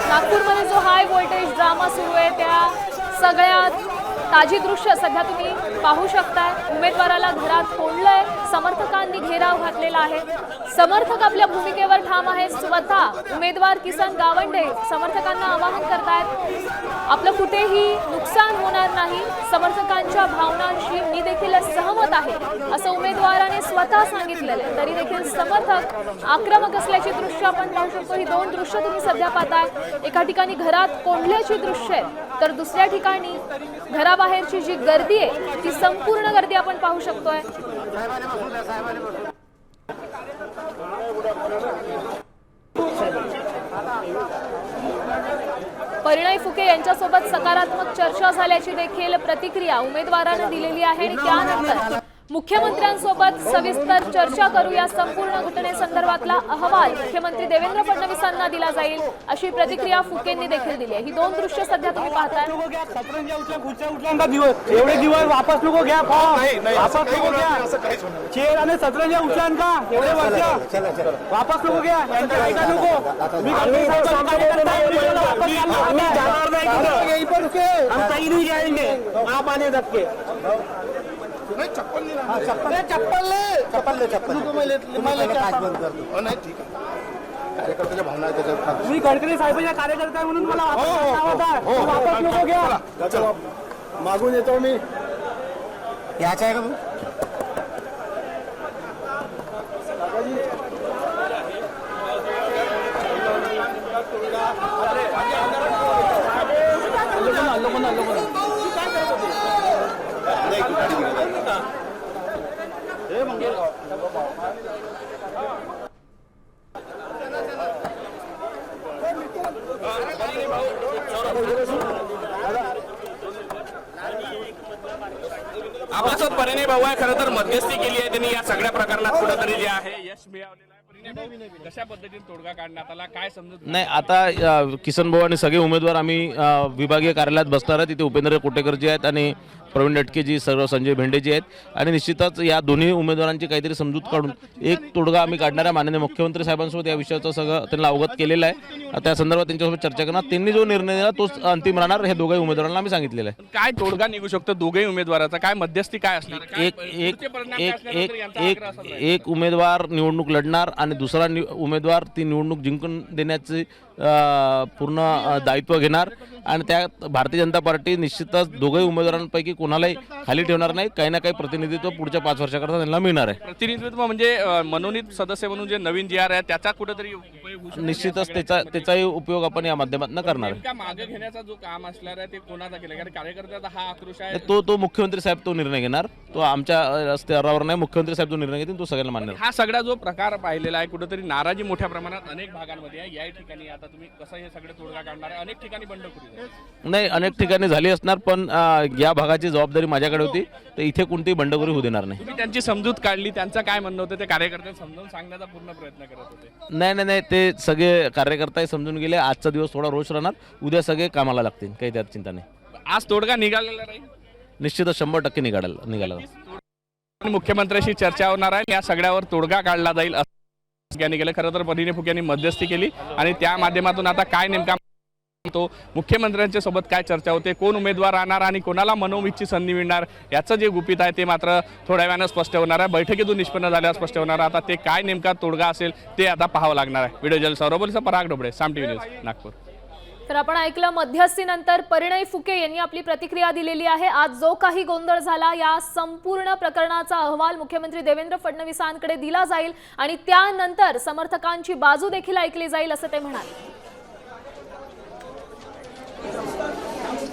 नागपूरमध्ये जो high voltage drama सुरू आहे त्या सगळ्यात ताजी दृश्य सध्या तुम्ही पाहू शकताय। उमेदवाराला घरात कोंडलंय, समर्थकांनी घेराव घातलेला आहे। समर्थक आपल्या भूमिकेवर ठाम आहेत। स्वतः उमेदवार किसन गावंडे समर्थकांना आवाहन करतायत, आपलं कुठेही नुकसान होणार नाही, समर्थकांच्या भावनांशी मी देखील सहमत आहे असं उमेदवाराने स्वतः सांगितलेलं आहे। तरी देखील समर्थक आक्रमक असल्याची दृश्य आपण पाहू शकतो। ही दोन दृश्य तुम्ही सध्या पाहताय, एका ठिकाणी घरात कोंडल्याची दृश्य आहे तर दुसऱ्या ठिकाणी घराबाहेरची जी गर्दी आहे ती संपूर्ण गर्दी आपण पाहू शकतोय। परिणय फुके यांच्यासोबत सकारात्मक चर्चा झाल्याची देखील प्रतिक्रिया उमेदवाराने दिलेली आहे आणि त्यानंतर मुख्यमंत्र्यांसोबत सविस्तर चर्चा करू, या संपूर्ण घटनेसंदर्भातला अहवाल मुख्यमंत्री देवेंद्र फडणवीसांना दिला जाईल अशी प्रतिक्रिया फुकेंनी देखील दिली आहे। ही दोन दृश्य सध्या तुम्ही पाहताय। एवढे दिवस वापस नको घ्या, वापस नको घ्या, चेअर आणि सतरंजा उचलान का एवढे वर्ष वापस नको घ्या, यांच्या नको आप आने तक के कार्यकर्त्याच्या भावना त्याच्यात मी गडकरी साहेबांच्या कार्यकर्ता म्हणून मला वापस नको घ्या, मागून येतो मी याचा आहे का आबासाहेब परिणय भाऊ आहे, खरं तर मध्यस्थी केली आहे त्यांनी या सगळ्या प्रकरणात कुठेतरी जे आहे यश मिळवलेलं आहे। परिणय भाऊ, कशा पद्धतीने तोडगा काढण्यात आला, काय समजत नाही? आता किसन भाऊ आणि सगळे उमेदवार आम्ही विभागीय कार्यालयात बसणार आहेत। तिथे उपेंद्र कोटेकरजी आहेत आणि प्रवीण डटकेजी, सर्व संजय भेंडेजी आहेत आणि निश्चितच या दोन्ही उमेदवारांची काहीतरी समजूत काढून एक तोडगा आम्ही काढणार आहे। माननीय मुख्यमंत्री साहेबांसोबत या विषयाचं सगळं त्यांना अवगत केलेलं आहे। त्या संदर्भात त्यांच्यासोबत चर्चा करणार, त्यांनी जो निर्णय दिला तोच अंतिम राहणार हे दोघांही उमेदवारांना आम्ही सांगितलेलं आहे। काय तोडगा निघू शकतो दोघेही उमेदवाराचा, काय मध्यस्थी काय असणार? एक उमेदवार निवडणूक लढणार आणि दुसरा उमेदवार ती निवडणूक जिंकून देण्याची पूर्ण दायित्व घेणार आणि त्यात भारतीय जनता पार्टी निश्चितच दोघंही उमेदवारांपैकी कोणालाही खाली ठेवणार नाही। काही ना काही प्रतिनिधित्व पुढच्या 5 वर्षाकरता त्यांना मिळणार आहे। प्रतिनिधित्व म्हणजे मनोनीत सदस्य म्हणून जे नवीन जी आर आहे त्याचा कुठेतरी उपयोग होऊ शकतो? निश्चितच त्याचाही उपयोग आपण या माध्यमातून करणार आहे। मागे घेण्याचा जो काम असणार आहे ते कोणाचा केलं? कारण कार्यकर्त्याचा हा आक्रोश आहे, तो मुख्यमंत्री साहेब तो निर्णय घेणार, तो आमच्या स्तरावर नाही, मुख्यमंत्री साहेब तो निर्णय घेतील, तो सगळ्यांना मान्य. हा सगळा जो प्रकार पाहिलेला आहे कुठेतरी नाराजी मोठ्या प्रमाणात अनेक भागांमध्ये आहे. या ठिकाणी आता तुम्ही कसं हे सगळे तोडगा काढणार आहे? अनेक ठिकाणी बंडखोरी नाही, अनेक ठिकाणी झाली असणार, पण या भागाची जबाबदारी माझ्याकडे होती, तर इथे कोणतीही बंडखोरी होऊ देणार नाही. तुम्ही त्यांची समजूत काढली, त्यांचं काय म्हणणं होतं ते कार्यकर्त्यांना समजावून सांगण्याचा पूर्ण प्रयत्न करत होते? नाही, ते सगळे कार्यकर्ते समजून गेले. आजचा दिवस थोडा रोष राहणार, उद्या सगळे कामाला लागतील, काही त्यात चिंता नाही. आज तोडगा निघालेला नाही? निश्चितच 100% निघाला. मुख्यमंत्र्यांशी चर्चा होणार आहे, या सगळ्यावर तोडगा काढला जाईल असं गेलं. खरं तर परिणय फुके यांनी मध्यस्थी केली आणि त्या माध्यमातून आता काय नेमका तो मुख्यमंत्र्यांच्या सोबत काय चर्चा होते, कोण उमेदवार राहणार आणि कोणाला मनोमितची संधी मिळणार याचं जे गुपित आहे ते मात्र थोड्या वेळानं स्पष्ट होणार आहे. बैठकीतून निष्पन्न झाल्यावर स्पष्ट होणार आहे. आता ते काय नेमका तोडगा असेल ते आता पाहावं लागणार आहे. व्हिडिओ जर्नलिस्ट सौरभ पराग डोबळे, साम टीव्ही न्यूज, नागपूर. तर आपण ऐकलं मध्यस्थीनंतर परिणय फुके यांनी आपली प्रतिक्रिया दिलेली आहे. आज जो काही गोंधळ झाला या संपूर्ण प्रकरणाचा अहवाल मुख्यमंत्री देवेंद्र फडणवीसांकडे दिला जाईल आणि त्यानंतर समर्थकांची बाजू देखील ऐकली जाईल असं ते म्हणाले.